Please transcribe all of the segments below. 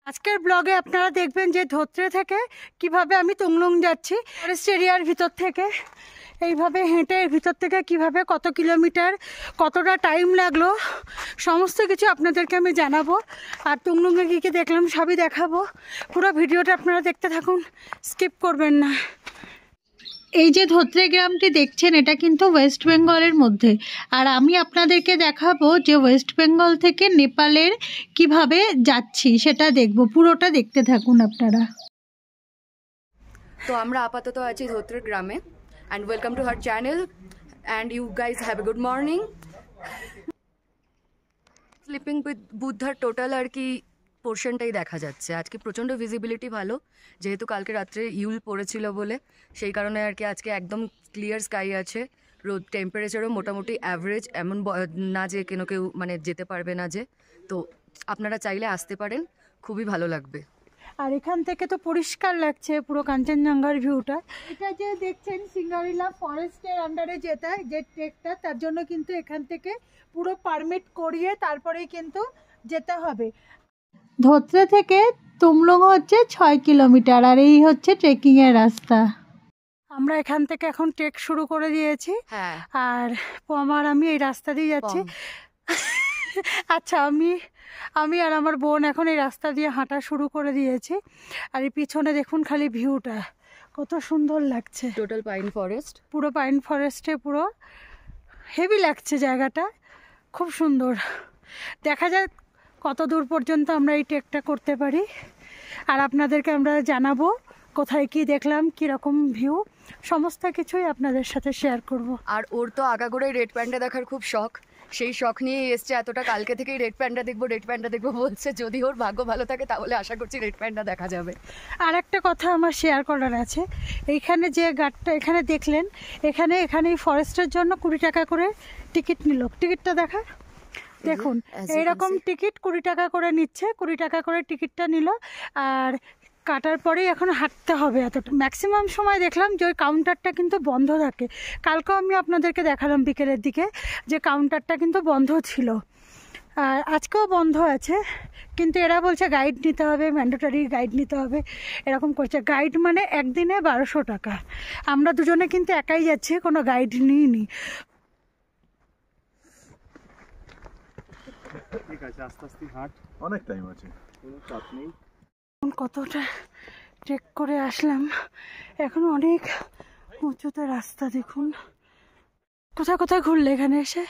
আজকের ব্লগে আপনারা দেখবেন যে ধোত্রে থেকে কিভাবে আমি তুংলুং যাচ্ছি, ফরেস্ট এরিয়ার ভিতর থেকে এইভাবে হেঁটে ভিতর থেকে কিভাবে কত কিলোমিটার, কতটা টাইম লাগলো, সমস্ত কিছু আপনাদেরকে আমি জানাবো। আর তুংলুঙে কী কী দেখলাম সবই দেখাবো। পুরো ভিডিওটা আপনারা দেখতে থাকুন, স্কিপ করবেন না। এই যে ধোত্রে গ্রামটি দেখছেন এটা কিন্তু ওয়েস্ট বেঙ্গলের মধ্যে, আর আমি আপনাদেরকে দেখাবো যে ওয়েস্ট বেঙ্গল থেকে নেপালের কিভাবে যাচ্ছি সেটা দেখব। পুরোটা দেখতে থাকুন আপনারা। তো আমরা আপাতত আছি ধোত্রে গ্রামে। And welcome to her channel and you guys have a good morning. Sleeping with বুদ্ধার টোটাল আর কি পোর্শনটাই দেখা যাচ্ছে। আজকে প্রচণ্ড ভিজিবিলিটি ভালো, যেহেতু কালকে রাত্রে ইউল পড়েছিল বলে, সেই কারণে আর কি আজকে একদম ক্লিয়ার স্কাই আছে। রোদ টেম্পারেচারও মোটামুটি অ্যাভারেজ, এমন না যে কেউ মানে যেতে পারবে না যে। তো আপনারা চাইলে আসতে পারেন, খুবই ভালো লাগবে। আর এখান থেকে তো পরিষ্কার লাগছে পুরো কাঞ্চনজঙ্ঘার ভিউটা। এটা যে দেখছেন সিঙ্গারিলা ফরেস্টের আন্ডারে যেটা যে ট্রেকটা, তার জন্য কিন্তু এখান থেকে পুরো পারমিট করিয়ে তারপরেই কিন্তু যেতে হবে। ধোত্রে থেকে তুমলুং হচ্ছে 6 কিলোমিটার, আর এই হচ্ছে ট্রেকিংয়ের রাস্তা। আমরা এখান থেকে এখন ট্রেক শুরু করে দিয়েছি। হ্যাঁ, আর আমি এই রাস্তা দিয়ে যাচ্ছি। আচ্ছা, আমি আর আমার বোন এখন এই রাস্তা দিয়ে হাঁটা শুরু করে দিয়েছি। আর এই পিছনে দেখুন খালি ভিউটা কত সুন্দর লাগছে। টোটাল পাইন ফরেস্ট, পুরো পাইন ফরেস্টে পুরো হেভি লাগছে জায়গাটা, খুব সুন্দর। দেখা যাক কত দূর পর্যন্ত আমরা এই ট্রেকটা করতে পারি, আর আপনাদেরকে আমরা জানাবো কোথায় কি দেখলাম, কীরকম ভিউ, সমস্ত কিছুই আপনাদের সাথে শেয়ার করব। আর ওর তো আগাগোড়াই রেড প্যান্ডা দেখার খুব শখ, সেই শখ নিয়ে এসছে এতটা। কালকে থেকেই রেড প্যান্ডা দেখবো বলছে। যদি ওর ভাগ্য ভালো থাকে তাহলে আশা করছি রেড প্যান্ডা দেখা যাবে। আর একটা কথা আমার শেয়ার করার আছে, এইখানে যে গার্ডটা এখানে দেখলেন, এখানে ফরেস্টের জন্য 20 টাকা করে টিকিট নিল। টিকিটটা দেখা দেখুন, এইরকম টিকিট 20 টাকা করে নিচ্ছে, 20 টাকা করে টিকিটটা নিল। আর কাটার পরেই এখন হাঁটতে হবে এতটা। ম্যাক্সিমাম সময় দেখলাম যে ওই কাউন্টারটা কিন্তু বন্ধ থাকে। কালকেও আমি আপনাদেরকে দেখালাম বিকেলের দিকে যে কাউন্টারটা কিন্তু বন্ধ ছিল, আর আজকেও বন্ধ আছে। কিন্তু এরা বলছে গাইড নিতে হবে, ম্যান্ডেটরি গাইড নিতে হবে, এরকম করছে। গাইড মানে একদিনে 1200 টাকা। আমরা দুজনে কিন্তু একাই যাচ্ছি, কোনো গাইড নিইনি। ঠিক আছে, আস্তে আস্তে হাঁট, অনেক টাইম আছে, কোনো চাপ নেই। কতটা ট্রেক করে আসলাম, এখন অনেক উঁচুতে রাস্তা। দেখুন কোথায় কোথায় ঘুরলে এখানে এসে।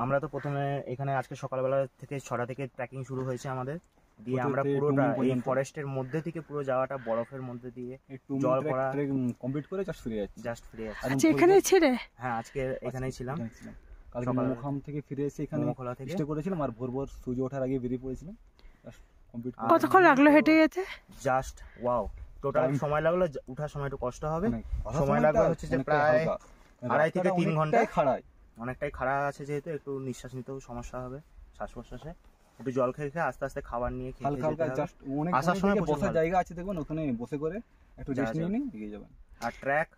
আমরা তো প্রথমে এখানে আজকে সকালবেলা থেকে 6টা থেকে ট্রেকিং শুরু হয়েছে আমাদের। দিয়ে আমরা পুরোটা এই ফরেস্টের মধ্যে থেকে পুরো যাওয়াটা বরফের মধ্যে দিয়ে জল পড়া কমপ্লিট করে জাস্ট ফিরে যাচ্ছি। আচ্ছা, এখানেই ছিলে? হ্যাঁ, আজকে এখানেই ছিলাম। কালকে মোমোখাম থেকে ফিরে এসে এখানে মোমোখোলা থেকে স্টে করেছিলাম, আর ভোর সূর্য ওঠার আগে বেরিয়ে পড়েছিলাম। কতক্ষণ লাগলো হেঁটে যেতে? জাস্ট ওয়াও, টোটাল সময় লাগলো। উঠার সময় একটু কষ্ট হবে, সময় লাগবে হচ্ছে যে প্রায় 2.5 থেকে 3 ঘন্টা। অনেকটাই খাড়া আছে, যেহেতু একটু নিঃশ্বাস নিতেও সমস্যা হবে, শ্বাস প্রশ্বাসে। একটু জল খেয়ে আস্তে আস্তে খাবার নিয়ে আসার সময় বসার জায়গা আছে, দেখবেন ওখানে বসে করে একটু রেস্ট নিয়ে এগিয়ে যাবেন। আর ট্র্যাক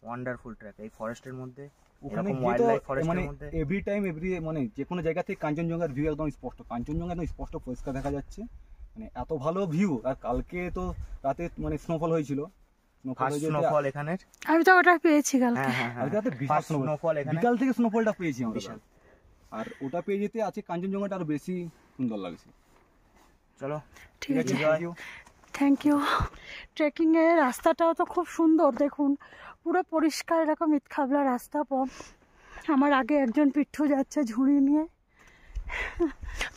ওয়ান্ডারফুল ট্র্যাক এই ফরেস্টের মধ্যে। ওখানে মানে এভরি টাইম মানে যে কোনো জায়গা থেকে কাঞ্চনজঙ্ঘার ভিউ একদম স্পষ্ট, কাঞ্চনজঙ্ঘা একদম স্পষ্ট পরিষ্কার দেখা যাচ্ছে, মানে এত ভালো ভিউ। আর কালকে তো রাতে মানে স্নোফল হয়েছিল, স্নোফল এখানের আমি তো ওটা পেয়েছি কালকে। বিকাল থেকে স্নোফলটা পেয়েছি আমরা। আর ওটা পেয়ে যেতে আছে কাঞ্চনজঙ্ঘাটা আরো বেশি সুন্দর লাগছে। চলো, ঠিক আছে, থ্যাংক ইউ। ট্রেকিং এর রাস্তাটাও তো খুব সুন্দর, দেখুন পুরো পরিষ্কার, এরকম ইটখাবলা রাস্তা। আমার আগে একজন পিঠু যাচ্ছে ঝুড়ি নিয়ে।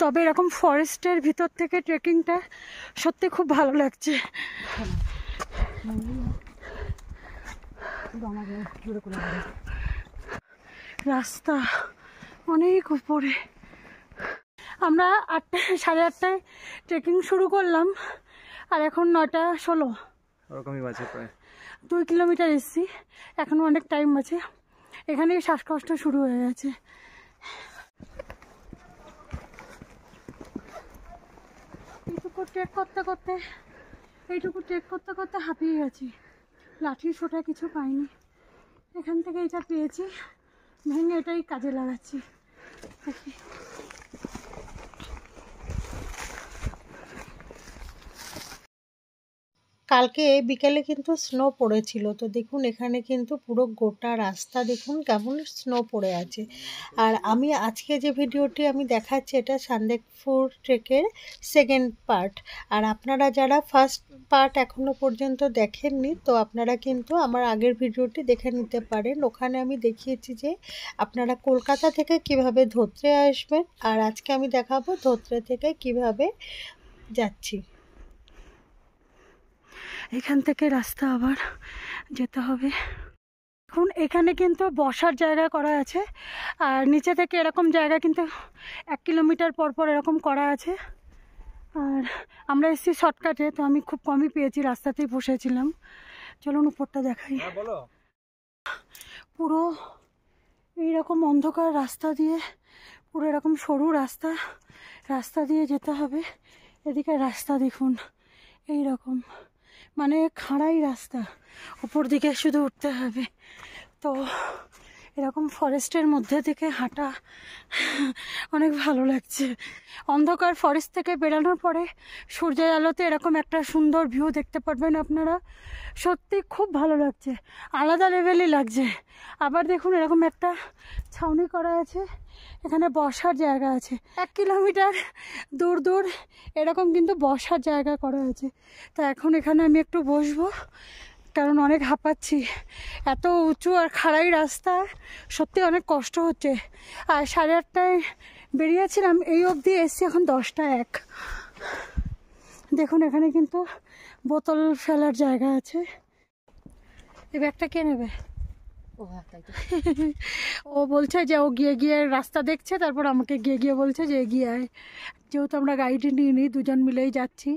তবে এরকম ফরেস্টের ভিতর থেকে ট্রেকিংটা সত্যি খুব ভালো লাগছে। রাস্তা অনেক উপরে। আমরা 8:30 ট্রেকিং শুরু করলাম, আর এখন 9:16 ওরকমই বাজে, প্রায় 2 কিলোমিটার এসছি। এখনও অনেক টাইম আছে। এখানেই শ্বাসকষ্ট শুরু হয়ে গেছে। এইটুকু ট্রেক করতে করতে হাঁপিয়ে গেছি। লাঠির ছোটা কিছু পাইনি, এখান থেকে এটা পেয়েছি, ভেঙে এটাই কাজে লাগাচ্ছি। দেখি কালকে বিকেলে কিন্তু স্নো পড়েছিল, তো দেখুন এখানে কিন্তু পুরো গোটা রাস্তা দেখুন কেমন স্নো পড়ে আছে। আর আমি আজকে যে ভিডিওটি আমি দেখাচ্ছি এটা সান্দেকফু ট্রেকের সেকেন্ড পার্ট। আর আপনারা যারা ফার্স্ট পার্ট এখনো পর্যন্ত দেখেননি তো আপনারা কিন্তু আমার আগের ভিডিওটি দেখে নিতে পারেন। ওখানে আমি দেখিয়েছি যে আপনারা কলকাতা থেকে কিভাবে ধোত্রে আসবেন, আর আজকে আমি দেখাবো ধোত্রে থেকে কিভাবে যাচ্ছি। এখান থেকে রাস্তা আবার যেতে হবে। এখন এখানে কিন্তু বসার জায়গা করা আছে, আর নিচে থেকে এরকম জায়গা কিন্তু 1 কিলোমিটার পর পর এরকম করা আছে। আর আমরা এসেছি শর্টকাটে, তো আমি খুব কমই পেয়েছি, রাস্তাতেই বসেছিলাম। চলুন উপরটা দেখাই। পুরো এইরকম অন্ধকার রাস্তা দিয়ে, পুরো এরকম সরু রাস্তা দিয়ে যেতে হবে। এদিকে রাস্তা দেখুন এইরকম, মানে খাড়াই রাস্তা, উপর দিকে শুধু উঠতে হবে। তো এরকম ফরেস্টের মধ্যে থেকে হাঁটা অনেক ভালো লাগছে। অন্ধকার ফরেস্ট থেকে বেরানোর পরে সূর্যের আলোতে এরকম একটা সুন্দর ভিউ দেখতে পারবেন আপনারা। সত্যি খুব ভালো লাগছে, আলাদা লেভেলই লাগছে। আবার দেখুন এরকম একটা ছাউনি করা আছে, এখানে বসার জায়গা আছে। 1 কিলোমিটার দূর দূর এরকম কিন্তু বসার জায়গা করা আছে। তা এখন এখানে আমি একটু বসবো, কারণ অনেক হাঁপাচ্ছি। এত উঁচু আর খাড়াই রাস্তা, সত্যি অনেক কষ্ট হচ্ছে। আর 8:30টায় বেরিয়েছিলাম, এই অবধি এসছি এখন 10টা 1। দেখুন এখানে কিন্তু বোতল ফেলার জায়গা আছে। এই ব্যাগটা কে নেবে? ও বলছে যে ও গিয়ে গিয়ে রাস্তা দেখছে, তারপর আমাকে গিয়ে গিয়ে বলছে যে এগিয়ে আয়। যেহেতু আমরা গাড়িটি নিয়ে নিই, দুজন মিলেই যাচ্ছি।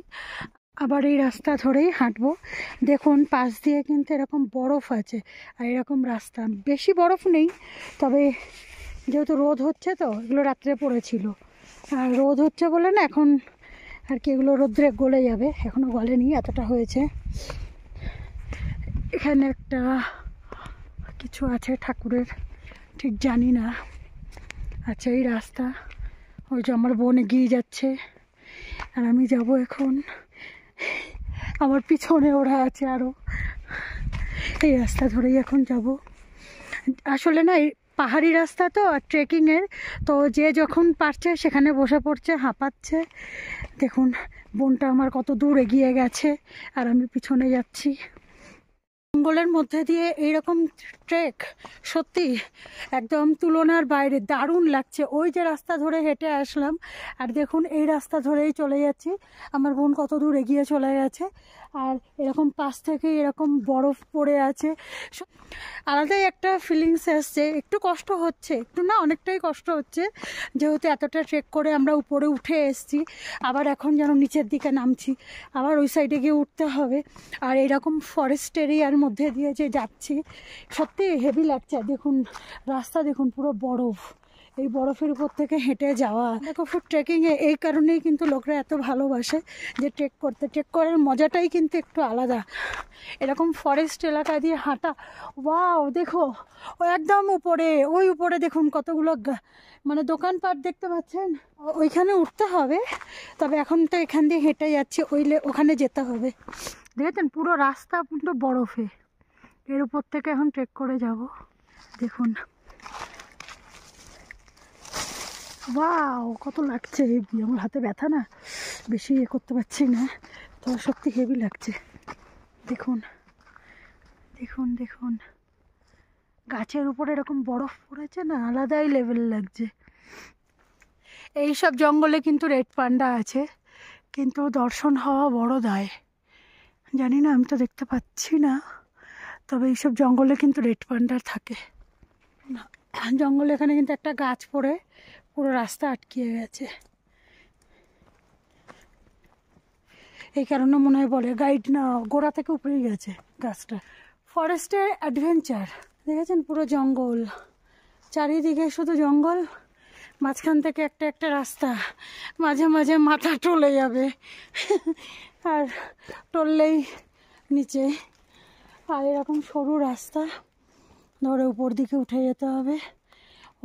আবার এই রাস্তা ধরেই হাঁটবো। দেখুন পাশ দিয়ে কিন্তু এরকম বরফ আছে, আর এরকম রাস্তা বেশি বরফ নেই, তবে যেহেতু রোদ হচ্ছে তো এগুলো রাত্রে পড়েছিল, আর রোদ হচ্ছে বলে না এখন আর কি এগুলো রোদ্রে গলে যাবে, এখনও গলেনি, এতটা হয়েছে। এখানে একটা কিছু আছে ঠাকুরের, ঠিক জানি না। আচ্ছা এই রাস্তা, ওই যে আমার বোন এগিয়ে যাচ্ছে আর আমি যাব এখন। আমার পিছনে ওরা আছে আরও। এই রাস্তা ধরেই এখন যাব। আসলে না এই পাহাড়ি রাস্তা তো, আর ট্রেকিংয়ের, তো যে যখন পারছে সেখানে বসে পড়ছে, হাঁপাচ্ছে। দেখুন বোনটা আমার কত দূর এগিয়ে গেছে আর আমি পিছনে যাচ্ছি। জঙ্গলের মধ্যে দিয়ে এইরকম ট্রেক সত্যি একদম তুলনার বাইরে, দারুণ লাগছে। ওই যে রাস্তা ধরে হেঁটে আসলাম, আর দেখুন এই রাস্তা ধরেই চলে যাচ্ছি। আমার বোন কত দূর এগিয়ে চলে গেছে, আর এরকম পাশ থেকে এরকম বরফ পড়ে আছে। আলাদাই একটা ফিলিংস আসছে। একটু কষ্ট হচ্ছে, একটু না অনেকটাই কষ্ট হচ্ছে, যেহেতু এতটা ট্রেক করে আমরা উপরে উঠে এসেছি, আবার এখন যেন নিচের দিকে নামছি, আবার ওই সাইডে গিয়ে উঠতে হবে। আর এরকম ফরেস্ট এরিয়ার মধ্যে দিয়ে যে যাচ্ছি, সত্যি হেভি লাগছে। দেখুন রাস্তা দেখুন পুরো বরফ, এই বরফের উপর থেকে হেঁটে যাওয়া। দেখো ফুড ট্রেকিংয়ে এই কারণেই কিন্তু লোকরা এত ভালোবাসে যে ট্রেক করতে, ট্রেক করার মজাটাই কিন্তু একটু আলাদা। এরকম ফরেস্ট এলাকা দিয়ে হাঁটা, ওয়াও দেখো ও একদম উপরে, ওই উপরে দেখুন কতগুলো মানে দোকানপাট দেখতে পাচ্ছেন। ওইখানে উঠতে হবে, তবে এখন তো এখান দিয়ে হেঁটে যাচ্ছি, ওখানে যেতে হবে। দেখেছেন পুরো রাস্তা কিন্তু বরফে, এর উপর থেকে এখন ট্রেক করে যাব। দেখুন ওয়াও কত লাগছে, হেভি। আমার হাতে ব্যথা না, বেশি করতে পারছি না, তো সত্যি হেভি লাগছে। দেখুন দেখুন দেখুন গাছের উপরে এরকম বরফ পড়েছে না, আলাদাই লেভেল লাগছে। এইসব জঙ্গলে কিন্তু রেড পান্ডা আছে, কিন্তু দর্শন হওয়া বড় দায়। জানি না, আমি তো দেখতে পাচ্ছি না, তবে এইসব জঙ্গলে কিন্তু রেড পান্ডা থাকে। জঙ্গলে এখানে কিন্তু একটা গাছ পড়ে পুরো রাস্তা আটকিয়ে গেছে, এই কারণে মনে হয় বলে গাইড না, গোড়া থেকে উপরেই গেছে গাছটা। ফরেস্টের অ্যাডভেঞ্চার দেখেছেন, পুরো জঙ্গল, চারিদিকে শুধু জঙ্গল, মাঝখান থেকে একটা একটা রাস্তা, মাঝে মাঝে মাথা টলে যাবে আর টললেই নিচে। আর এরকম সরু রাস্তা ধরে উপর দিকে উঠে যেতে হবে।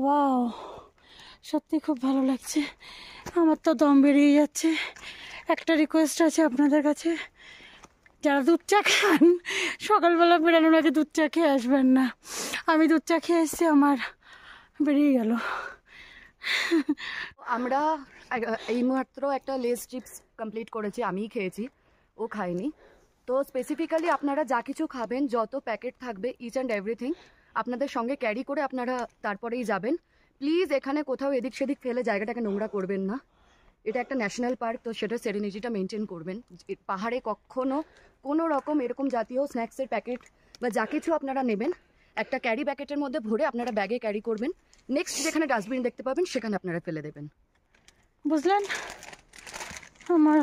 ওয়াও সত্যি খুব ভালো লাগছে, আমার তো দম বেরিয়ে যাচ্ছে। একটা রিকোয়েস্ট আছে আপনাদের কাছে, যারা দুধ চা খান সকালবেলা বেরানোর আগে দুধ চা খেয়ে আসবেন না। আমি দুধ চা খেয়ে এসেছি, আমার বেরিয়ে গেল। আমরা এইমাত্র একটা লেস চিপস কমপ্লিট করেছি, আমিই খেয়েছি, ও খায়নি। তো স্পেসিফিক্যালি আপনারা যা কিছু খাবেন, যত প্যাকেট থাকবে, ইচ অ্যান্ড এভরিথিং আপনাদের সঙ্গে ক্যারি করে আপনারা তারপরেই যাবেন। প্লিজ এখানে কোথাও এদিক সেদিক ফেলে জায়গাটাকে নোংরা করবেন না। এটা একটা ন্যাশনাল পার্ক, তো সেটা সেরেনিটিটা মেনটেন করবেন। পাহাড়ে কখনো কোনো রকম এরকম জাতীয় স্ন্যাক্সের প্যাকেট বা যা কিছু আপনারা নেবেন একটা ক্যারি প্যাকেটের মধ্যে ভরে আপনারা ব্যাগে ক্যারি করবেন। নেক্সট যেখানে ডাস্টবিন দেখতে পাবেন সেখানে আপনারা ফেলে দেবেন। বুঝলেন? আমার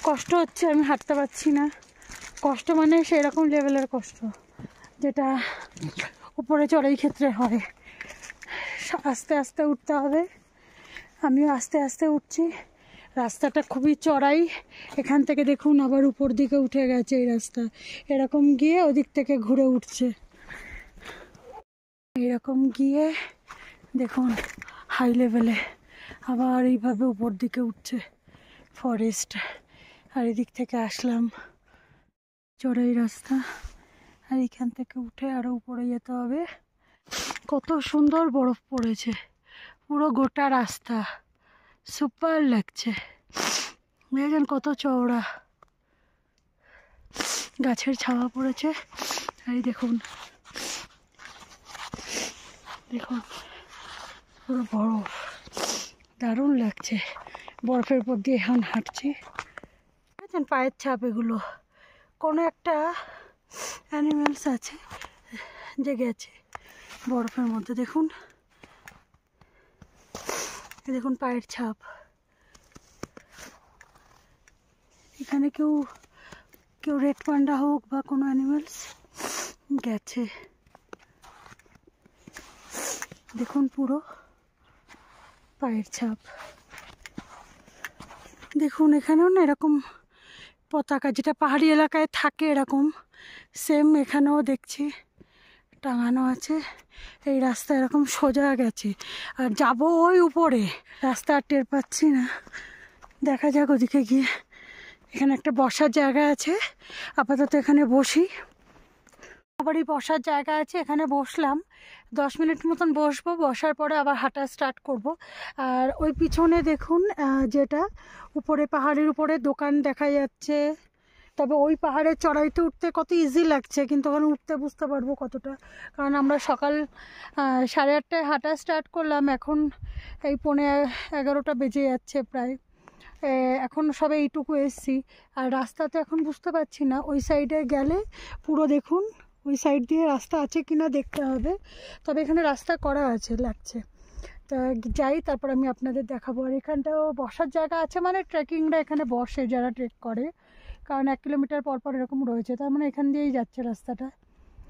কষ্ট হচ্ছে, আমি হাঁটতে পারছি না। কষ্ট মানে সেরকম লেভেলের কষ্ট যেটা উপরে চড়াই ক্ষেত্রে হয়। আস্তে আস্তে উঠতে হবে, আমিও আস্তে আস্তে উঠছি। রাস্তাটা খুবই চড়াই, এখান থেকে দেখুন আবার উপর দিকে উঠে গেছে এই রাস্তা, এরকম গিয়ে ওদিক থেকে ঘুরে উঠছে, এরকম গিয়ে দেখুন হাই লেভেলে আবার এইভাবে উপর দিকে উঠছে ফরেস্ট। আর এদিক থেকে আসলাম চড়াই রাস্তা, আর এখান থেকে উঠে আরও উপরে যেতে হবে। কত সুন্দর বরফ পড়েছে, পুরো গোটা রাস্তা সুপার লাগছে। দেখেন কত চওড়া, গাছের ছাওয়া পড়েছে। এই দেখুন দেখুন পুরো বরফ, দারুণ লাগছে। বরফের উপর দিয়ে এখন হাঁটছি, দেখেন পায়ের ছাপ, এগুলো কোনো একটা অ্যানিমেলস আছে যে গেছে বরফের মধ্যে। দেখুন দেখুন পায়ের ছাপ, এখানে কেউ রেড পান্ডা হোক বা কোনো অ্যানিমেলস গেছে। দেখুন পুরো পায়ের ছাপ। দেখুন এখানেও না এরকম পতাকা, যেটা পাহাড়ি এলাকায় থাকে এরকম সেম এখানেও দেখছি টাঙানো আছে। এই রাস্তা এরকম সোজা গেছে, আর যাবো ওই উপরে, রাস্তা আর টের পাচ্ছি না। দেখা যাক ওদিকে গিয়ে। এখানে একটা বসার জায়গা আছে, আপাতত এখানে বসি। আবার এই বসার জায়গা আছে, এখানে বসলাম, 10 মিনিট মতন বসবো, বসার পরে আবার হাঁটা স্টার্ট করব। আর ওই পিছনে দেখুন যেটা উপরে পাহাড়ের উপরে দোকান দেখা যাচ্ছে। তবে ওই পাহাড়ের চড়াইতে উঠতে কত ইজি লাগছে, কিন্তু ওখানে উঠতে বুঝতে পারবো কতটা, কারণ আমরা সকাল 8:30টায় হাঁটা স্টার্ট করলাম, এখন এই 11:15 বেজে যাচ্ছে প্রায়। এখন সবে এইটুকু এসছি, আর রাস্তাতে এখন বুঝতে পারছি না। ওই সাইডে গেলে পুরো দেখুন ওই সাইড দিয়ে রাস্তা আছে কিনা দেখতে হবে, তবে এখানে রাস্তা করা আছে লাগছে। তা যাই, তারপর আমি আপনাদের দেখাবো। আর এখানটাও বসার জায়গা আছে, মানে ট্রেকিংরা এখানে বসে যারা ট্রেক করে, কারণ 1 কিলোমিটার পর পর এরকম রয়েছে, তার মানে এখান দিয়েই যাচ্ছে রাস্তাটা।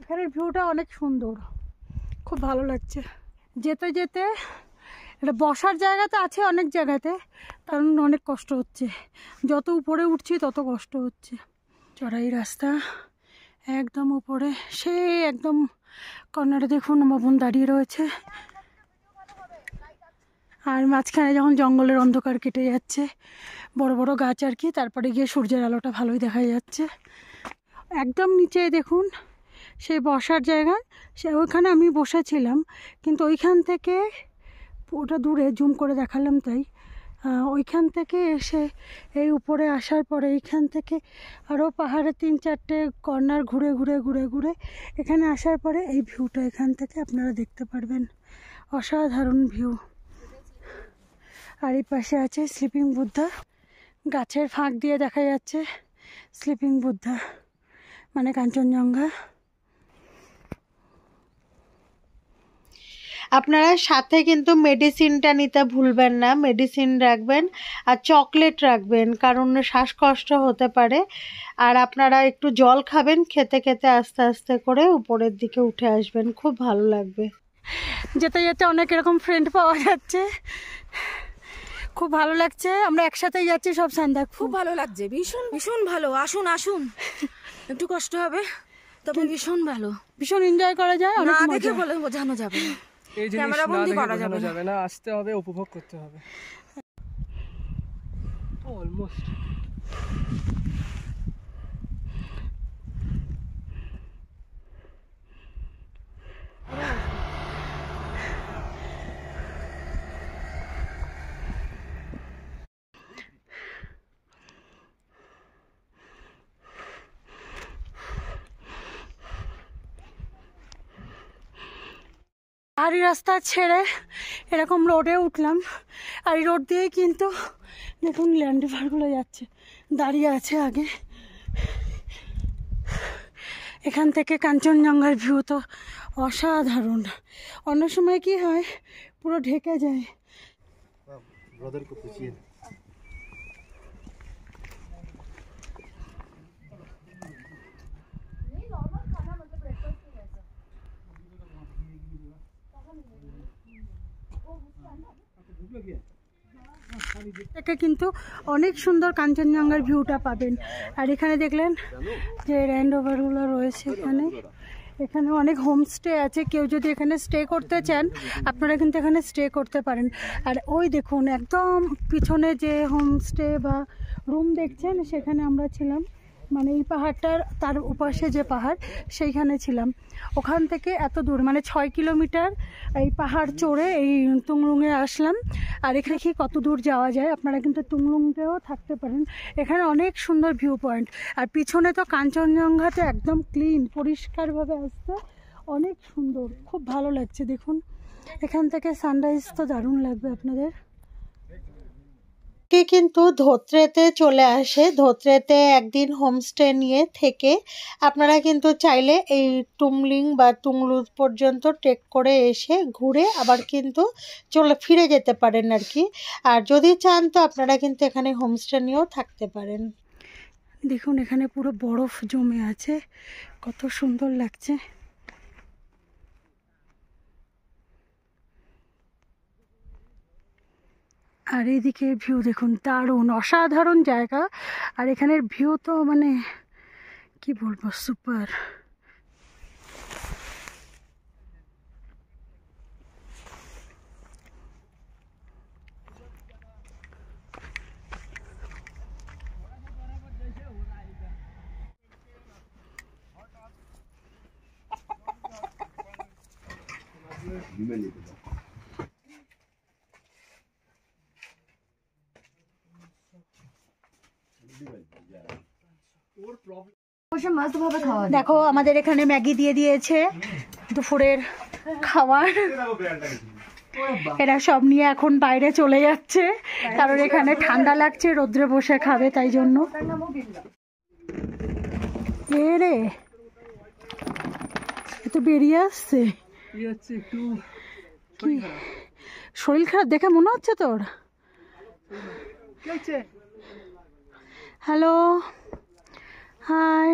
এখানের ভিউটা অনেক সুন্দর, খুব ভালো লাগছে। যেতে যেতে এটা বসার জায়গা তো আছে অনেক জায়গাতে, কারণ অনেক কষ্ট হচ্ছে, যত উপরে উঠছি তত কষ্ট হচ্ছে। চড়াই রাস্তা একদম উপরে, সেই একদম কর্নারে দেখুন আমার বোন দাঁড়িয়ে রয়েছে, আর মাঝখানে যখন জঙ্গলের অন্ধকার কেটে যাচ্ছে, বড় বড় গাছ আর কি, তারপরে গিয়ে সূর্যের আলোটা ভালোই দেখা যাচ্ছে। একদম নিচে দেখুন সেই বসার জায়গা, ওইখানে আমি বসেছিলাম, কিন্তু ওইখান থেকে ওটা দূরে জুম করে দেখালাম তাই। ওইখান থেকে এসে এই উপরে আসার পরে এইখান থেকে আরও পাহাড়ে 3-4টে কর্নার ঘুরে ঘুরে ঘুরে ঘুরে এখানে আসার পরে এই ভিউটা এখান থেকে আপনারা দেখতে পারবেন, অসাধারণ ভিউ। আর এই পাশে আছে স্লিপিং বুদ্ধা, গাছের ফাঁক দিয়ে দেখা যাচ্ছে স্লিপিং বুদ্ধা, মানে কাঞ্চনজঙ্ঘা। আপনারা সাথে কিন্তু মেডিসিনটা নিতে ভুলবেন না, মেডিসিন রাখবেন আর চকলেট রাখবেন, কারণ শ্বাসকষ্ট হতে পারে। আর আপনারা একটু জল খাবেন, খেতে খেতে আস্তে আস্তে করে উপরের দিকে উঠে আসবেন, খুব ভালো লাগবে। যেতে যেতে অনেক এরকম ফ্রেন্ড পাওয়া যাচ্ছে, খুব ভালো লাগছে। আমরা একসাথেই যাচ্ছি সব সান্দাক, খুব ভালো লাগছে, ভীষণ ভীষণ ভালো। আসুন আসুন, একটু কষ্ট হবে তবে ভীষণ ভালো, ভীষণ এনজয় করা যায়। না দেখে বলে বোঝানো যাবে না, এই জিনিস ক্যামেরা বন্দি করা যাবে না, আসতে হবে, উপভোগ করতে হবে। অলমোস্ট পাহাড়ি রাস্তা ছেড়ে এরকম রোডে উঠলাম। আর এই রোড দিয়েই কিন্তু দেখুন ল্যান্ড রোভারগুলো যাচ্ছে, দাঁড়িয়ে আছে আগে। এখান থেকে কাঞ্চনজঙ্ঘার ভিউ তো অসাধারণ। অন্য সময় কি হয় পুরো ঢেকে যায়। থেকে কিন্তু অনেক সুন্দর কাঞ্চনজঙ্ঘার ভিউটা পাবেন। আর এখানে দেখলেন যে ল্যান্ড রোভারগুলো রয়েছে এখানে অনেক হোমস্টে আছে। কেউ যদি এখানে স্টে করতে চান আপনারা কিন্তু এখানে স্টে করতে পারেন। আর ওই দেখুন একদম পিছনে যে হোমস্টে বা রুম দেখছেন সেখানে আমরা ছিলাম, মানে এই পাহাড়টার তার উপাশে যে পাহাড় সেইখানে ছিলাম। ওখান থেকে এত দূর মানে 6 কিলোমিটার এই পাহাড় চড়ে এই তুংলুঙে আসলাম। আর এখানে কি কত দূর যাওয়া যায়, আপনারা কিন্তু তুংলুঙেও থাকতে পারেন। এখানে অনেক সুন্দর ভিউ পয়েন্ট। আর পিছনে তো কাঞ্চনজঙ্ঘাতে একদম ক্লিন পরিষ্কারভাবে আসছে, অনেক সুন্দর, খুব ভালো লাগছে। দেখুন এখান থেকে সানরাইজ তো দারুণ লাগবে আপনাদের। কিন্তু ধোত্রেতে চলে আসে, ধোত্রেতে একদিন হোমস্টে নিয়ে থেকে আপনারা কিন্তু চাইলে এই টুমলিং বা তুংলু পর্যন্ত ট্রেক করে এসে ঘুরে আবার কিন্তু ফিরে যেতে পারেন আর কি। আর যদি চান তো আপনারা কিন্তু এখানে হোমস্টে নিয়েও থাকতে পারেন। দেখুন এখানে পুরো বরফ জমে আছে, কত সুন্দর লাগছে। আর এইদিকে ভিউ দেখুন, দারুণ অসাধারণ জায়গা। আর এখানের ভিউ তো মানে কি বলবো, সুপার। দেখো আমাদের এখানে ম্যাগি দিয়ে দিয়েছে দুপুরের খাবার। এরা সব নিয়ে এখন বাইরে চলে যাচ্ছে, কারণ এখানে ঠান্ডা লাগছে, রোদ্রে বসে খাবে তাই জন্য। রে তো বেরিয়ে আসছে, কি শরীর খারাপ দেখে মনে হচ্ছে তোর? হ্যালো, হাই,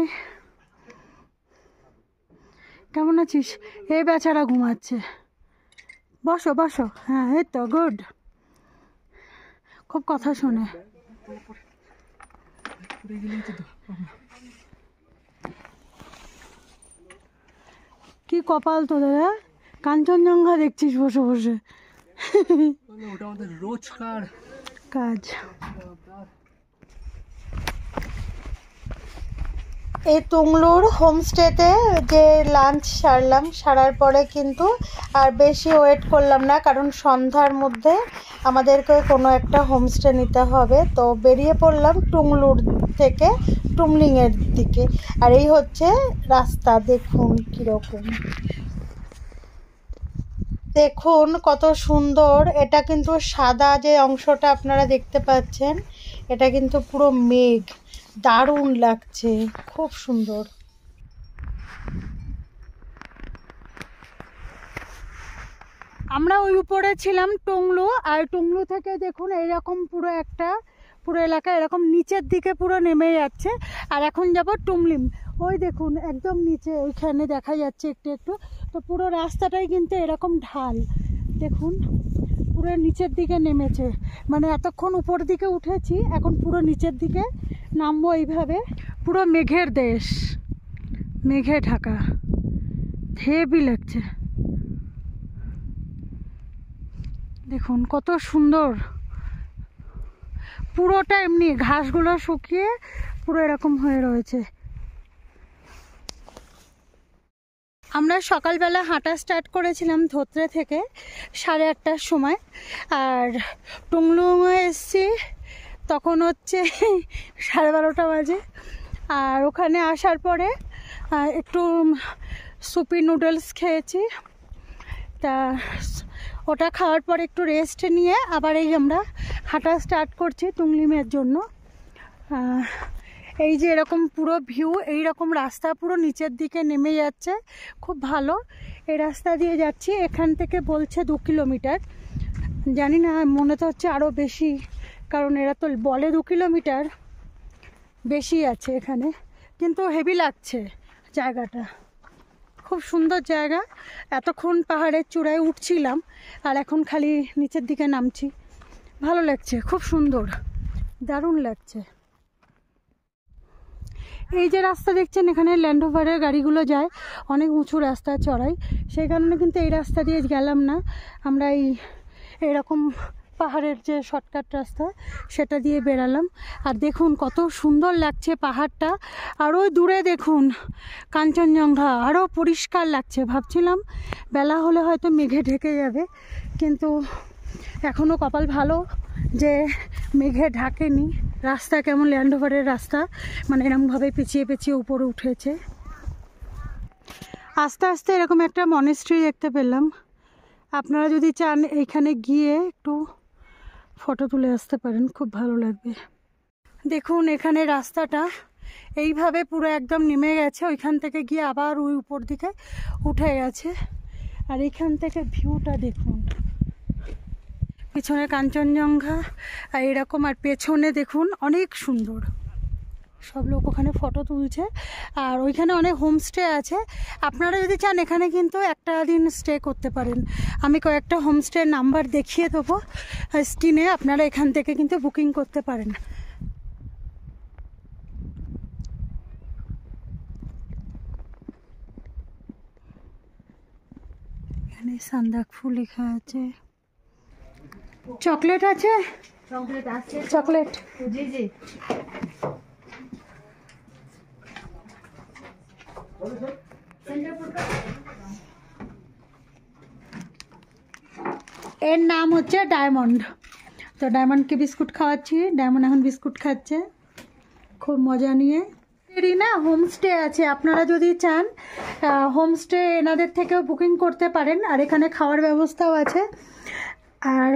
কেমন আছিস? এই বেচারা ঘুমাচ্ছে। বসো বসো। হ্যাঁ এই তো গুড, খুব কথা শোনে। কি কপাল তোদের, কাঞ্চনজঙ্ঘা দেখছিস বসে বসে। ওটা আমাদের রোজকার কাজ। এই তুংলুর হোমস্টেতে যে লাঞ্চ সারলাম, সারার পরে কিন্তু আর বেশি ওয়েট করলাম না, কারণ সন্ধ্যার মধ্যে আমাদেরকে কোনো একটা হোমস্টে নিতে হবে। তো বেরিয়ে পড়লাম তুংলুর থেকে টুমলিংয়ের দিকে। আর এই হচ্ছে রাস্তা, দেখুন কীরকম, দেখুন কত সুন্দর। এটা কিন্তু সাদা যে অংশটা আপনারা দেখতে পাচ্ছেন এটা কিন্তু পুরো মেঘ, দারুণ লাগছে, খুব সুন্দর। আমরা ওই উপরে ছিলাম টুংলু, আর টুংলু থেকে দেখুন এইরকম পুরো এলাকা এরকম নিচের দিকে পুরো নেমে যাচ্ছে। আর এখন যাব টুমলিম, ওই দেখুন একদম নিচে ওইখানে দেখা যাচ্ছে একটু একটু। তো পুরো রাস্তাটাই কিন্তু এরকম ঢাল, দেখুন পুরো নিচের দিকে নেমেছে। মানে এতক্ষণ উপর দিকে উঠেছি, এখন পুরো নিচের দিকে নামবো। এইভাবে পুরো মেঘের দেশ, মেঘে ঢাকা, হেভি লাগছে। দেখুন কত সুন্দর, পুরোটা এমনি ঘাসগুলো শুকিয়ে পুরো এরকম হয়ে রয়েছে। আমরা সকালবেলা হাঁটা স্টার্ট করেছিলাম ধোত্রে থেকে 8:30টার সময়, আর টুংলুঙে এসছি তখন হচ্ছে 12:30 বাজে। আর ওখানে আসার পরে একটু সুপি নুডলস খেয়েছি, তা ওটা খাওয়ার পর একটু রেস্ট নিয়ে আবার এই আমরা হাঁটা স্টার্ট করছি টুংলিমের জন্য। এই যে এরকম পুরো ভিউ, এই রকম রাস্তা পুরো নিচের দিকে নেমে যাচ্ছে, খুব ভালো। এই রাস্তা দিয়ে যাচ্ছি, এখান থেকে বলছে 2 কিলোমিটার, জানি না, মনে তো হচ্ছে আরও বেশি, কারণ এরা তো বলে 2 কিলোমিটার, বেশি আছে এখানে, কিন্তু হেভি লাগছে জায়গাটা, খুব সুন্দর জায়গা। এতক্ষণ পাহাড়ের চূড়ায় উঠছিলাম আর এখন খালি নিচের দিকে নামছি, ভালো লাগছে, খুব সুন্দর, দারুণ লাগছে। এই যে রাস্তা দেখছেন, এখানে ল্যান্ড ওভারের গাড়িগুলো যায়, অনেক উঁচু রাস্তা চড়াই, সেই কারণে কিন্তু এই রাস্তা দিয়ে গেলাম না, আমরা এরকম পাহাড়ের যে শর্টকাট রাস্তা সেটা দিয়ে বেরালাম। আর দেখুন কত সুন্দর লাগছে পাহাড়টা, আর ওই দূরে দেখুন কাঞ্চনজঙ্ঘা, আরও পরিষ্কার লাগছে। ভাবছিলাম বেলা হলে হয়তো মেঘে ঢেকে যাবে, কিন্তু এখনও কপাল ভালো যে মেঘে ঢাকেনি। রাস্তা কেমন ল্যান্ড ওভারের রাস্তা, মানে এরকমভাবে পেঁচিয়ে পেঁচিয়ে উপরে উঠেছে। আস্তে আস্তে এরকম একটা মনেস্ট্রি দেখতে পেলাম, আপনারা যদি চান এইখানে গিয়ে একটু ফটো তুলে আসতে পারেন, খুব ভালো লাগবে। দেখুন এখানে রাস্তাটা এইভাবে পুরো একদম নেমে গেছে, ওইখান থেকে গিয়ে আবার ওই উপর দিকে উঠে গেছে। আর এইখান থেকে ভিউটা দেখুন, পিছনে কাঞ্চনজঙ্ঘা আর এরকম, আর পেছনে দেখুন অনেক সুন্দর, সব লোক ওখানে ফটো তুলছে। আর ওইখানে অনেক হোমস্টে আছে, আপনারা যদি চান এখানে কিন্তু একটা দিন স্টে করতে পারেন। আমি কয়েকটা হোমস্টের নাম্বার দেখিয়ে দেবো স্ক্রিনে, আপনারা এখান থেকে কিন্তু বুকিং করতে পারেন। এখানে সান্দাকফু লেখা আছে। চকলেট আছে? চকলেট আছে, চকলেট জি জি। এর নাম হচ্ছে ডায়মন্ড, তো ডায়মন্ডকে বিস্কুট খাওয়াচ্ছি, ডায়মন্ড এখন বিস্কুট খাচ্ছে খুব মজা নিয়ে। এরই না হোমস্টে আছে, আপনারা যদি চান হোমস্টে এনাদের থেকেও বুকিং করতে পারেন, আর এখানে খাওয়ার ব্যবস্থাও আছে। আর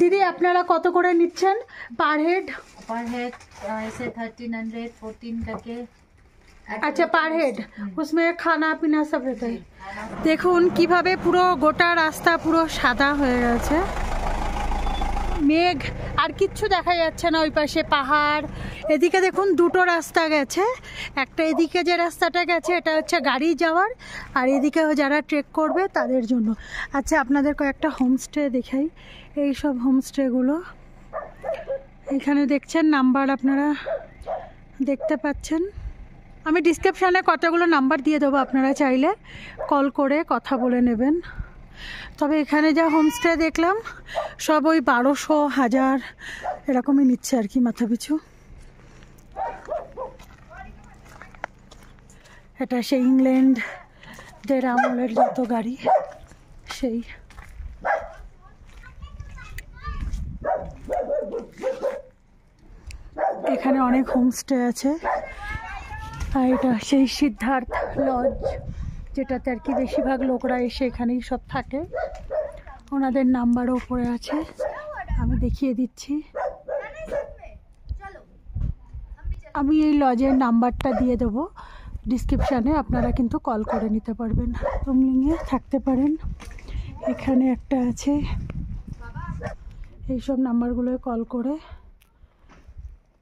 দিদি আপনারা কত করে নিচ্ছেন পার হেড? पर हेड ऐसे 1300 14 करके। আচ্ছা পার হেড, उसमें খানা পিনা সব रहता है। দেখুন কিভাবে পুরো গোটা রাস্তা পুরো সাদা হয়ে গেছে, মেঘ আর কিচ্ছু দেখা যাচ্ছে না, ওই পাশে পাহাড়। এদিকে দেখুন দুটো রাস্তা গেছে, একটা এদিকে যে রাস্তাটা গেছে এটা হচ্ছে গাড়ি যাওয়ার, আর এদিকে যারা ট্রেক করবে তাদের জন্য। আচ্ছা আপনাদের কয়েকটা হোমস্টে দেখাই, এই সব হোমস্টেগুলো এখানে দেখছেন, নাম্বার আপনারা দেখতে পাচ্ছেন, আমি ডিসক্রিপশানে কতগুলো নাম্বার দিয়ে দেবো, আপনারা চাইলে কল করে কথা বলে নেবেন। তবে এখানে যা হোমস্টে দেখলাম সব ওই 1200 1000 এরকমই নিচ্ছে আর কি মাথা পিছু। এটা সেই ইংল্যান্ডদের আমলের যত গাড়ি সেই। এখানে অনেক হোমস্টে আছে, আর এটা সেই সিদ্ধার্থ লজ, যেটাতে আর কি বেশিরভাগ লোকরা এসে এখানেই সব থাকে। ওনাদের নাম্বারও উপরে আছে, আমি দেখিয়ে দিচ্ছি। আমি এই লজের নাম্বারটা দিয়ে দেবো ডিসক্রিপশানে, আপনারা কিন্তু কল করে নিতে পারবেন, টুমলিংয়ে থাকতে পারেন। এখানে একটা আছে, এইসব নাম্বারগুলোয় কল করে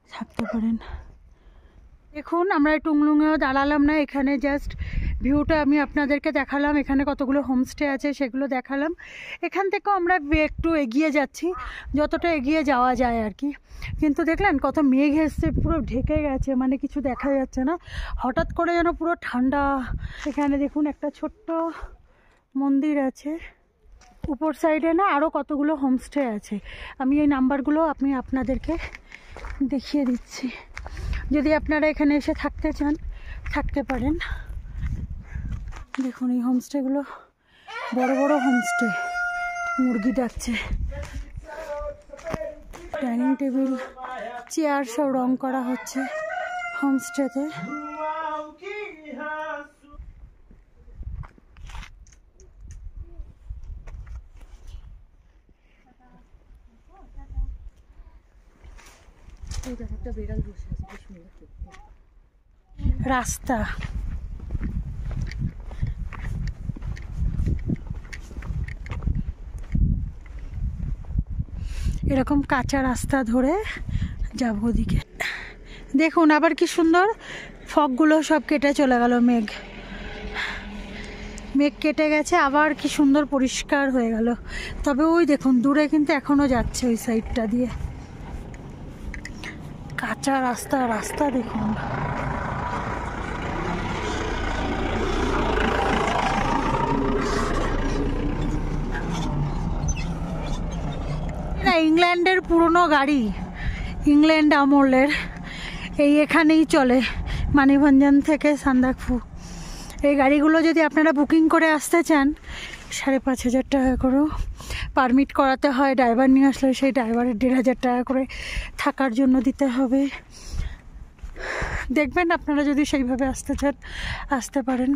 থাকতে পারেন। দেখুন আমরা টুংলুঙেও দাঁড়ালাম না, এখানে জাস্ট ভিউটা আমি আপনাদেরকে দেখালাম, এখানে কতগুলো হোমস্টে আছে সেগুলো দেখালাম। এখান থেকেও আমরা একটু এগিয়ে যাচ্ছি, যতটা এগিয়ে যাওয়া যায় আর কি। কিন্তু দেখলেন কত মেঘ এসছে, পুরো ঢেকে গেছে, মানে কিছু দেখা যাচ্ছে না, হঠাৎ করে যেন পুরো ঠান্ডা। এখানে দেখুন একটা ছোট্ট মন্দির আছে, উপর সাইডে না আরও কতগুলো হোমস্টে আছে, আমি এই নাম্বারগুলো আপনাদেরকে দেখিয়ে দিচ্ছি। যদি আপনারা এখানে এসে থাকতে চান থাকতে পারেন। দেখুন এই হোমস্টেগুলো বড় বড় হোমস্টে, মুরগি ডাকছে, ডাইনিং টেবিল চেয়ার সব রং করা হচ্ছে হোমস্টেতে। একটা বিড়াল বসে আছে, কি সুন্দর দেখতে। রাস্তা এরকম কাঁচা রাস্তা ধরে যাবো ওদিকে। দেখুন আবার কি সুন্দর ফগগুলো সব কেটে চলে গেল, মেঘ কেটে গেছে, আবার কি সুন্দর পরিষ্কার হয়ে গেল। তবে ওই দেখুন দূরে কিন্তু এখনো যাচ্ছে ওই সাইডটা দিয়ে কাঁচা রাস্তা দেখুন। না, ইংল্যান্ডের পুরনো গাড়ি, ইংল্যান্ড আমলের, এই এখানেই চলে মানিভঞ্জন থেকে সান্দাকফু। এই গাড়িগুলো যদি আপনারা বুকিং করে আসতে চান 5,500 টাকা করে পারমিট করাতে হয়। ড্রাইভার নিয়ে আসলে সেই ড্রাইভারের 1,500 টাকা করে থাকার জন্য দিতে হবে। দেখবেন আপনারা যদি সেইভাবে আসতে চান আসতে পারেন।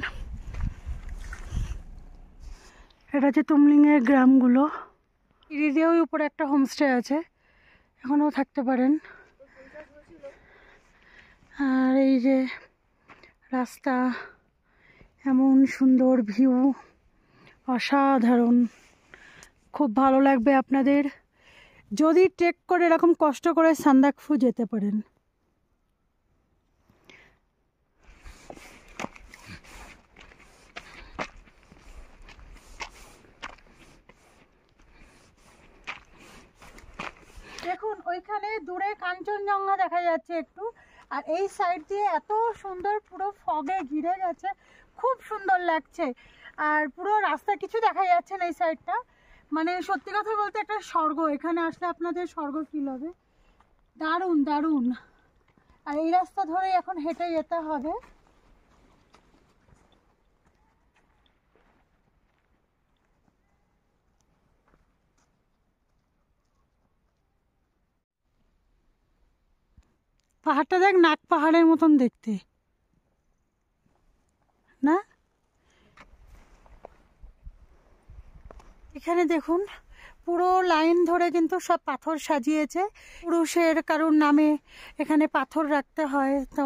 এটা হচ্ছে তুমলিংয়ের গ্রামগুলো। ইরিদিয়াও উপরে একটা হোমস্টে আছে, এখনও থাকতে পারেন। আর এই যে রাস্তা, এমন সুন্দর ভিউ, অসাধারণ, খুব ভালো লাগবে আপনাদের যদি ট্রেক করে এরকম কষ্ট করে সান্দাকফু যেতে পারেন। দেখুন ওইখানে দূরে কাঞ্চনজঙ্ঘা দেখা যাচ্ছে একটু, আর এই সাইড দিয়ে এত সুন্দর পুরো ফগে ঘিরে গেছে, খুব সুন্দর লাগছে। আর পুরো রাস্তা কিছু দেখা যাচ্ছে না এই সাইডটা, মানে সত্যি কথা বলতে একটা স্বর্গ। এখানে আসলে আপনাদের স্বর্গ ফিল হবে, দারুণ দারুণ। আর এই রাস্তা ধরে এখন হেঁটে যেতে হবে। পাহাড়টা দেখ, নাক পাহাড়ের মতন দেখতে না? এখানে দেখুন পুরো লাইন ধরে কিন্তু সব পাথর সাজিয়েছে। পুরুষের কারোর নামে এখানে পাথর রাখতে হয়, তো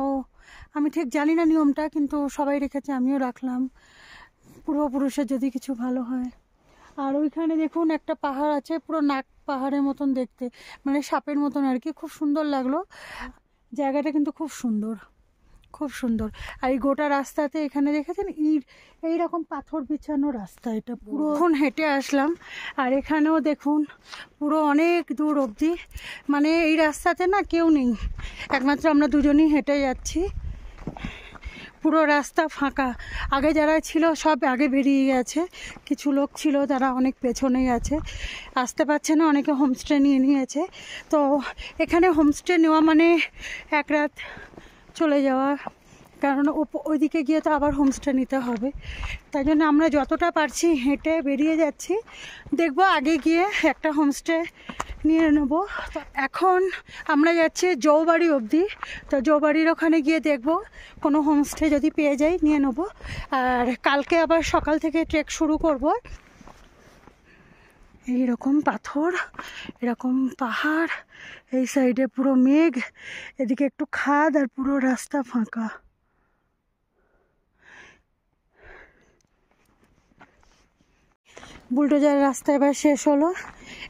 আমি ঠিক জানি না নিয়মটা, কিন্তু সবাই রেখেছে, আমিও রাখলাম, পূর্বপুরুষের যদি কিছু ভালো হয়। আর ওইখানে দেখুন একটা পাহাড় আছে, পুরো নাক পাহাড়ের মতন দেখতে, মানে সাপের মতন আর কি, খুব সুন্দর লাগলো। জায়গাটা কিন্তু খুব সুন্দর, খুব সুন্দর। আর এই গোটা রাস্তাতে এখানে দেখেছেন ইট, এইরকম পাথর বিছানো রাস্তা, এটা পুরো এখন হেঁটে আসলাম। আর এখানেও দেখুন পুরো অনেক দূর অবধি, মানে এই রাস্তাতে না কেউ নেই, একমাত্র আমরা দুজনই হেঁটে যাচ্ছি। পুরো রাস্তা ফাঁকা, আগে যারা ছিল সব আগে বেরিয়ে গেছে, কিছু লোক ছিল তারা অনেক পেছনেই আছে, আসতে পারছে না, অনেকে হোমস্টে নিয়ে নিয়েছে। তো এখানে হোমস্টে নেওয়া মানে এক রাত চলে যাওয়া, কারণ ওইদিকে গিয়ে তো আবার হোমস্টে নিতে হবে। তাই জন্য আমরা যতটা পারছি হেঁটে বেরিয়ে যাচ্ছি, দেখবো আগে গিয়ে একটা হোমস্টে নিয়ে নেব। এখন আমরা যাচ্ছি জৌবাড়ি অবধি, তো জৌবাড়ির ওখানে গিয়ে দেখব কোনো হোমস্টে যদি পেয়ে যাই নিয়ে নেব। আর কালকে আবার সকাল থেকে ট্রেক শুরু করব। এইরকম পাথর, এরকম পাহাড়, এই সাইডে পুরো মেঘ, এদিকে একটু খাদ, আর পুরো রাস্তা ফাঁকা। বুলডোজার রাস্তা এবার শেষ হলো,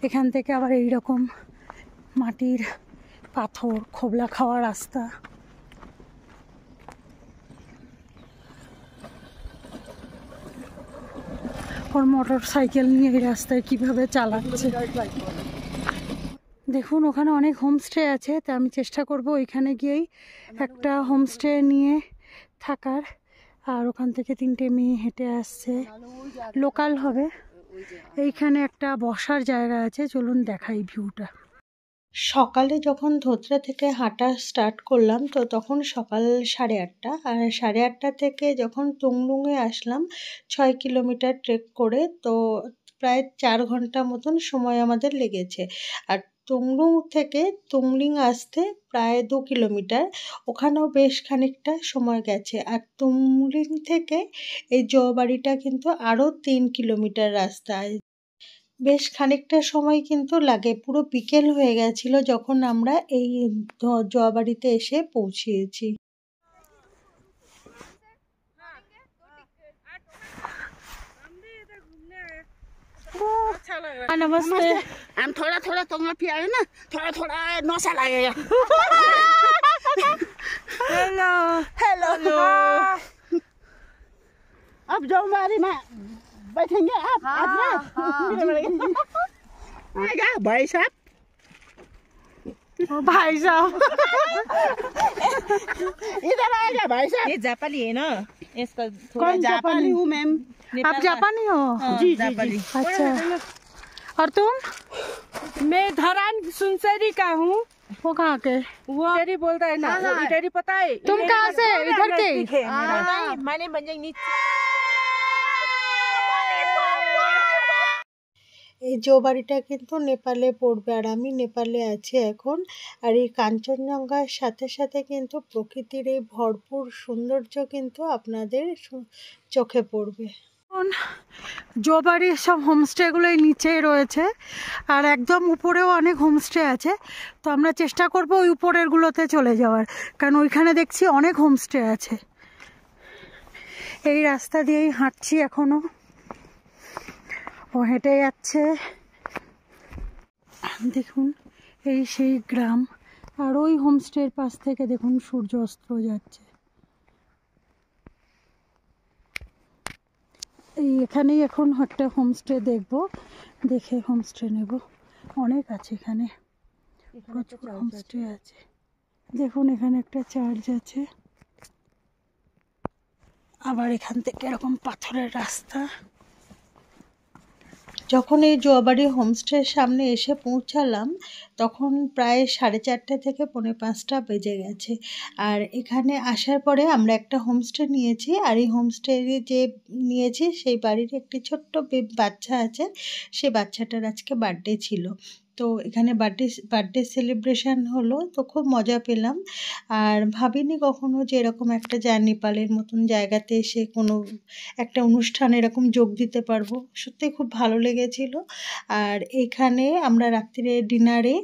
এখান থেকে আবার এইরকম মাটির পাথর খোবলা খাওয়া রাস্তা। ওর মোটর সাইকেল নিয়ে এই রাস্তায় কিভাবে চালাচ্ছে দেখুন। ওখানে অনেক হোমস্টে আছে, তা আমি চেষ্টা করব ওইখানে গিয়েই একটা হোমস্টে নিয়ে থাকার। আর ওখান থেকে 3টে মেয়ে হেঁটে আসছে, লোকাল হবে। এইখানে একটা বসার জায়গা আছে, চলুন দেখাই ভিউটা। সকালে যখন ধোত্রা থেকে হাঁটা স্টার্ট করলাম, তো তখন সকাল 8:30, আর 8:30 থেকে যখন তুংলুংয়ে আসলাম 6 কিলোমিটার ট্রেক করে, তো প্রায় 4 ঘন্টা মতন সময় আমাদের লেগেছে। আর তুংলুং থেকে তুংলিং আসতে প্রায় 2 কিলোমিটার, ওখানেও বেশ খানিকটা সময় গেছে। আর তুংলিং থেকে এই জৌবাড়িটা কিন্তু আরও 3 কিলোমিটার রাস্তা। বেশ খানিকটা সময় কিন্তু লাগে, পুরো বিকেল হয়ে গেছিল যখন আমরা এই জোয়াবাড়িতে এসে পৌঁছিয়েছি। नमस्ते। हम थोड़ा थोड़ा तुम भी आए ना, थोड़ा थोड़ा नशा लगेगा। हेलो हेलो अब जौनबारी में बैठेंगे आप आज में आएगा भाई साहब। भाई साहब इधर आएगा भाई साहब। ये जापानी है ना, इसका थोड़ा कौन जापानी हूँ मैम। आप जापानी हो? जी जापानी। अच्छा, और तुम? मैं धरान सुनसरी का हूँ। वो कहाँ के? वो इधर ही बोलता है ना, वो इधर ही पता है। तुम कहाँ से? इधर के? मैंने बंजंग नीचे। এই জোবাড়িটা কিন্তু নেপালে পড়বে, আর আমি নেপালে আছি এখন। আর এই কাঞ্চনজঙ্ঘার সাথে সাথে কিন্তু প্রকৃতির এই ভরপুর সৌন্দর্য কিন্তু আপনাদের চোখে পড়বে। জোবাড়ির সব হোমস্টেগুলো এই নিচেই রয়েছে, আর একদম উপরেও অনেক হোমস্টে আছে। তো আমরা চেষ্টা করব ওই উপরেরগুলোতে চলে যাওয়ার, কারণ ওইখানে দেখছি অনেক হোমস্টে আছে। এই রাস্তা দিয়েই হাঁটছি এখনো, ও হেঁটে যাচ্ছে। দেখুন এই সেই গ্রাম, আর ওই হোমস্টের পাশ থেকে দেখুন সূর্য অস্ত যাচ্ছে। এই এখানেই এখন একটা হোমস্টে দেখব, দেখে হোমস্টে নেব। অনেক আছে এখানে, প্রচুর হোমস্টে আছে। দেখুন এখানে একটা চার্চ আছে, আবার এখান থেকে এরকম পাথরের রাস্তা। যখন এই জোয়াবাড়ি হোমস্টের সামনে এসে পৌঁছালাম তখন প্রায় 4:30 থেকে 4:45 বেজে গেছে। আর এখানে আসার পরে আমরা একটা হোমস্টে নিয়েছি, আর এই হোমস্টে যে নিয়েছি সেই বাড়ির একটি ছোট্ট বাচ্চা আছে, সেই বাচ্চাটার আজকে বার্থডে ছিল। তো এখানে বার্থডে সেলিব্রেশন হলো, তো খুব মজা পেলাম। আর ভাবিনি কখনো যে এরকম একটা নেপালের মতন জায়গাতে এসে কোনো একটা অনুষ্ঠানে এরকম যোগ দিতে পারবো। সত্যি খুব ভালো লেগেছিল। আর এখানে আমরা রাত্রিরে ডিনারে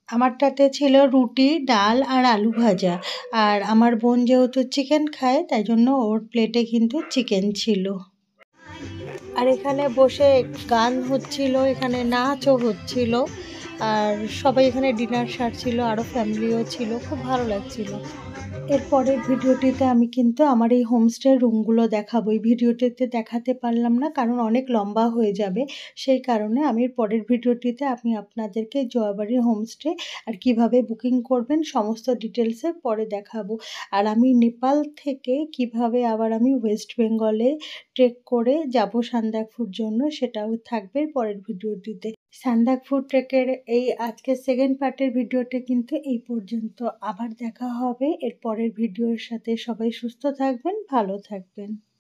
আমারটাতে ছিল রুটি, ডাল আর আলু ভাজা। আর আমার বোন যেহেতু চিকেন খায় তাই জন্য ওর প্লেটে কিন্তু চিকেন ছিল। আর এখানে বসে গান হচ্ছিল, এখানে নাচও হচ্ছিল, আর সবাই এখানে ডিনার সারছিল, আরও ফ্যামিলিও ছিল, খুব ভালো লাগছিল। এরপরের ভিডিওটিতে আমি কিন্তু আমার এই হোমস্টের রুমগুলো দেখাবো। এই ভিডিওটিতে দেখাতে পারলাম না কারণ অনেক লম্বা হয়ে যাবে, সেই কারণে আমি পরের ভিডিওটিতে আমি আপনাদেরকে জোয়াবাড়ির হোমস্টে আর কিভাবে বুকিং করবেন সমস্ত ডিটেলসে পরে দেখাবো। আর আমি নেপাল থেকে কিভাবে আবার আমি ওয়েস্ট বেঙ্গলে ট্রেক করে যাব সান্দাকফুর জন্য, সেটাও থাকবে পরের ভিডিওটিতে। সান্দাকফু ট্রেকের এই আজকের সেকেন্ড পার্টের ভিডিওটা কিন্তু এই পর্যন্ত। আবার দেখা হবে এর পরের ভিডিওর সাথে। সবাই সুস্থ থাকবেন, ভালো থাকবেন।